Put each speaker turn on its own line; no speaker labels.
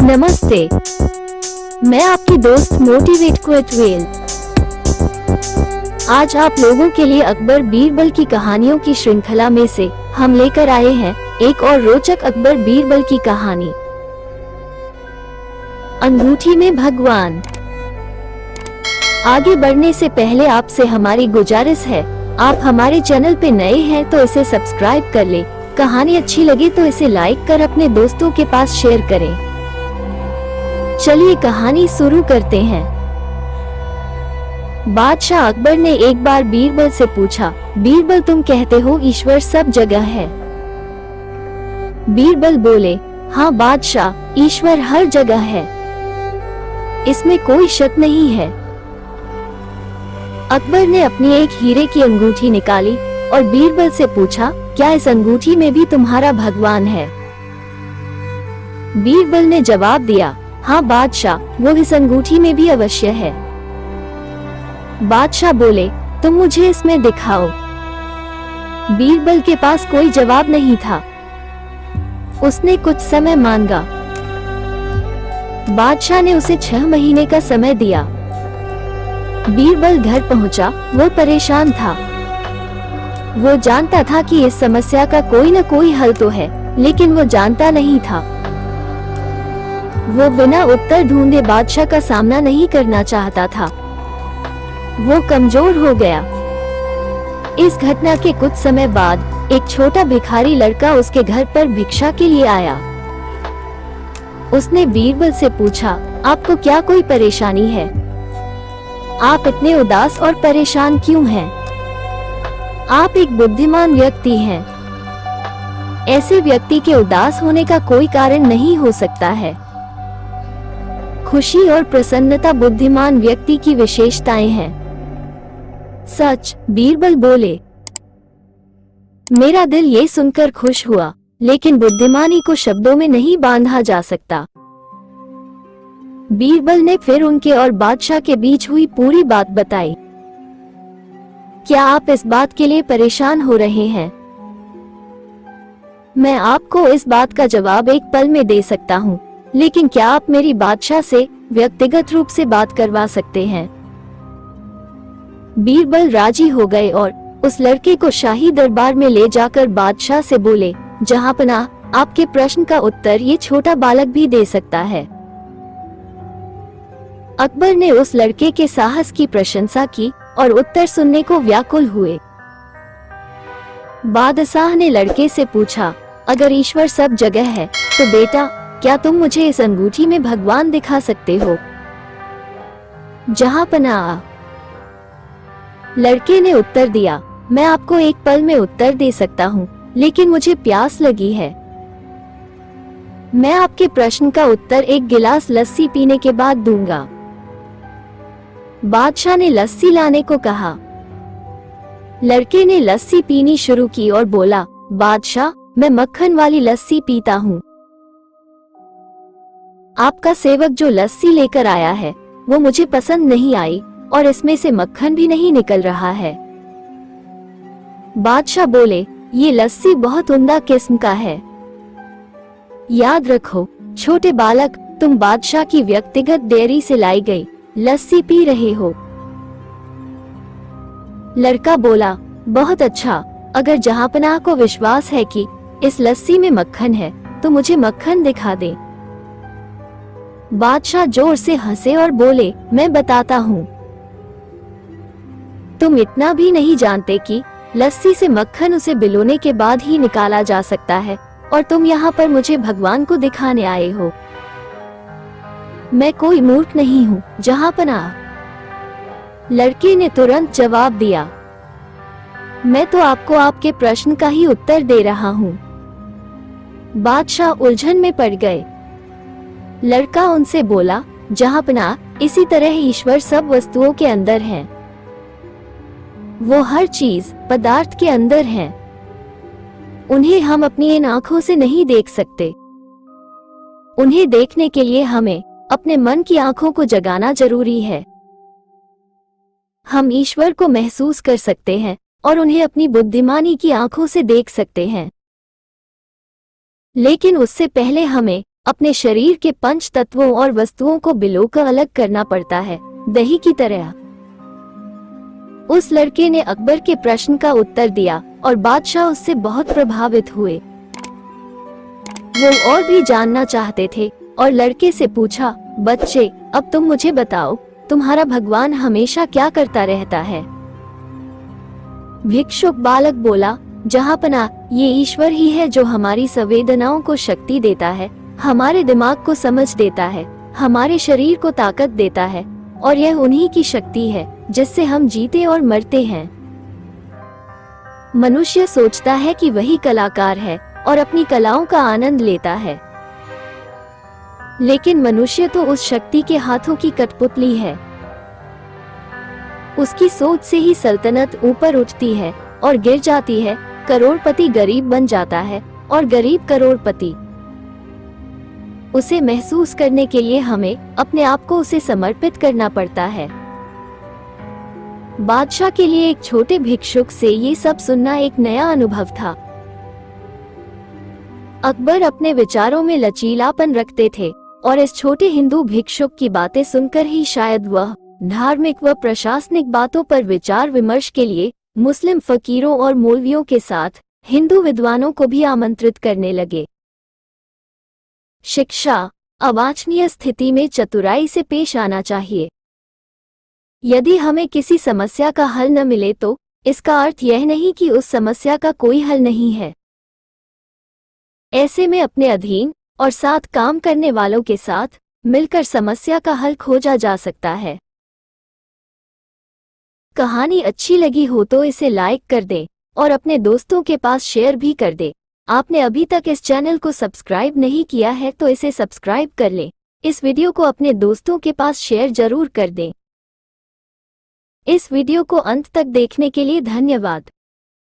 नमस्ते, मैं आपकी दोस्त मोटिवेट क्विटवेल। आज आप लोगों के लिए अकबर बीरबल की कहानियों की श्रृंखला में से हम लेकर आए हैं एक और रोचक अकबर बीरबल की कहानी, अंगूठी में भगवान। आगे बढ़ने से पहले आपसे हमारी गुजारिश है, आप हमारे चैनल पे नए हैं तो इसे सब्सक्राइब कर ले। कहानी अच्छी लगे तो इसे लाइक कर अपने दोस्तों के पास शेयर करें। चलिए कहानी शुरू करते हैं। बादशाह अकबर ने एक बार बीरबल से पूछा, बीरबल तुम कहते हो ईश्वर सब जगह है? बीरबल बोले, हाँ बादशाह, ईश्वर हर जगह है, इसमें कोई शक नहीं है। अकबर ने अपनी एक हीरे की अंगूठी निकाली और बीरबल से पूछा, क्या इस अंगूठी में भी तुम्हारा भगवान है? बीरबल ने जवाब दिया, हाँ बादशाह, वो इस अंगूठी में भी अवश्य है। बादशाह बोले, तुम मुझे इसमें दिखाओ। बीरबल के पास कोई जवाब नहीं था। उसने कुछ समय मांगा। बादशाह ने उसे 6 महीने का समय दिया। बीरबल घर पहुंचा। वो परेशान था। वो जानता था कि इस समस्या का कोई न कोई हल तो है, लेकिन वो जानता नहीं था। वो बिना उत्तर ढूंढे बादशाह का सामना नहीं करना चाहता था। वो कमजोर हो गया। इस घटना के कुछ समय बाद एक छोटा भिखारी लड़का उसके घर पर भिक्षा के लिए आया। उसने बीरबल से पूछा, आपको क्या कोई परेशानी है? आप इतने उदास और परेशान क्यों हैं? आप एक बुद्धिमान व्यक्ति हैं। ऐसे व्यक्ति के उदास होने का कोई कारण नहीं हो सकता है। खुशी और प्रसन्नता बुद्धिमान व्यक्ति की विशेषताएं हैं। सच, बीरबल बोले। मेरा दिल ये सुनकर खुश हुआ, लेकिन बुद्धिमानी को शब्दों में नहीं बांधा जा सकता। बीरबल ने फिर उनके और बादशाह के बीच हुई पूरी बात बताई। क्या आप इस बात के लिए परेशान हो रहे हैं? मैं आपको इस बात का जवाब एक पल में दे सकता हूँ, लेकिन क्या आप मेरी बादशाह से व्यक्तिगत रूप से बात करवा सकते हैं? बीरबल राजी हो गए और उस लड़के को शाही दरबार में ले जाकर बादशाह से बोले, जहांपनाह, आपके प्रश्न का उत्तर ये छोटा बालक भी दे सकता है। अकबर ने उस लड़के के साहस की प्रशंसा की और उत्तर सुनने को व्याकुल हुए। बादशाह ने लड़के से पूछा, अगर ईश्वर सब जगह है तो बेटा, क्या तुम मुझे इस अंगूठी में भगवान दिखा सकते हो? जहांपनाह, लड़के ने उत्तर दिया, मैं आपको एक पल में उत्तर दे सकता हूँ, लेकिन मुझे प्यास लगी है। मैं आपके प्रश्न का उत्तर एक गिलास लस्सी पीने के बाद दूंगा। बादशाह ने लस्सी लाने को कहा। लड़के ने लस्सी पीनी शुरू की और बोला, बादशाह, मैं मक्खन वाली लस्सी पीता हूँ। आपका सेवक जो लस्सी लेकर आया है वो मुझे पसंद नहीं आई और इसमें से मक्खन भी नहीं निकल रहा है। बादशाह बोले, ये लस्सी बहुत उम्दा किस्म का है। याद रखो छोटे बालक, तुम बादशाह की व्यक्तिगत डेयरी से लाई गई लस्सी पी रहे हो। लड़का बोला, बहुत अच्छा, अगर जहांपनाह को विश्वास है कि इस लस्सी में मक्खन है तो मुझे मक्खन दिखा दे। बादशाह जोर से हंसे और बोले, मैं बताता हूँ। तुम इतना भी नहीं जानते कि लस्सी से मक्खन उसे बिलोने के बाद ही निकाला जा सकता है, और तुम यहाँ पर मुझे भगवान को दिखाने आए हो। मैं कोई मूर्ख नहीं हूँ जहांपनाह, लड़के ने तुरंत जवाब दिया। मैं तो आपको आपके प्रश्न का ही उत्तर दे रहा हूँ। बादशाह उलझन में पड़ गए। लड़का उनसे बोला, जहांपनाह, इसी तरह ईश्वर सब वस्तुओं के अंदर है। वो हर चीज, पदार्थ के अंदर है। उन्हें हम अपनी इन आंखों से नहीं देख सकते। उन्हें देखने के लिए हमें अपने मन की आंखों को जगाना जरूरी है। हम ईश्वर को महसूस कर सकते हैं और उन्हें अपनी बुद्धिमानी की आंखों से देख सकते हैं, लेकिन उससे पहले हमें अपने शरीर के पंच तत्वों और वस्तुओं को बिलोकर अलग करना पड़ता है, दही की तरह। उस लड़के ने अकबर के प्रश्न का उत्तर दिया और बादशाह उससे बहुत प्रभावित हुए। वो और भी जानना चाहते थे और लड़के से पूछा, बच्चे, अब तुम मुझे बताओ, तुम्हारा भगवान हमेशा क्या करता रहता है? भिक्षुक बालक बोला, जहांपनाह, ये ईश्वर ही है जो हमारी संवेदनाओं को शक्ति देता है, हमारे दिमाग को समझ देता है, हमारे शरीर को ताकत देता है, और यह उन्हीं की शक्ति है जिससे हम जीते और मरते हैं। मनुष्य सोचता है कि वही कलाकार है और अपनी कलाओं का आनंद लेता है, लेकिन मनुष्य तो उस शक्ति के हाथों की कठपुतली है। उसकी सोच से ही सल्तनत ऊपर उठती है और गिर जाती है, करोड़पति गरीब बन जाता है और गरीब करोड़पति। उसे महसूस करने के लिए हमें अपने आप को उसे समर्पित करना पड़ता है। बादशाह के लिए एक छोटे भिक्षुक से ये सब सुनना एक नया अनुभव था। अकबर अपने विचारों में लचीलापन रखते थे और इस छोटे हिंदू भिक्षुक की बातें सुनकर ही शायद वह धार्मिक व प्रशासनिक बातों पर विचार विमर्श के लिए मुस्लिम फकीरों और मौलवियों के साथ हिंदू विद्वानों को भी आमंत्रित करने लगे। शिक्षा, अवांछनीय स्थिति में चतुराई से पेश आना चाहिए। यदि हमें किसी समस्या का हल न मिले तो इसका अर्थ यह नहीं कि उस समस्या का कोई हल नहीं है। ऐसे में अपने अधीन और साथ काम करने वालों के साथ मिलकर समस्या का हल खोजा जा सकता है। कहानी अच्छी लगी हो तो इसे लाइक कर दें और अपने दोस्तों के पास शेयर भी कर दें। आपने अभी तक इस चैनल को सब्सक्राइब नहीं किया है तो इसे सब्सक्राइब कर लें। इस वीडियो को अपने दोस्तों के पास शेयर जरूर कर दें। इस वीडियो को अंत तक देखने के लिए धन्यवाद।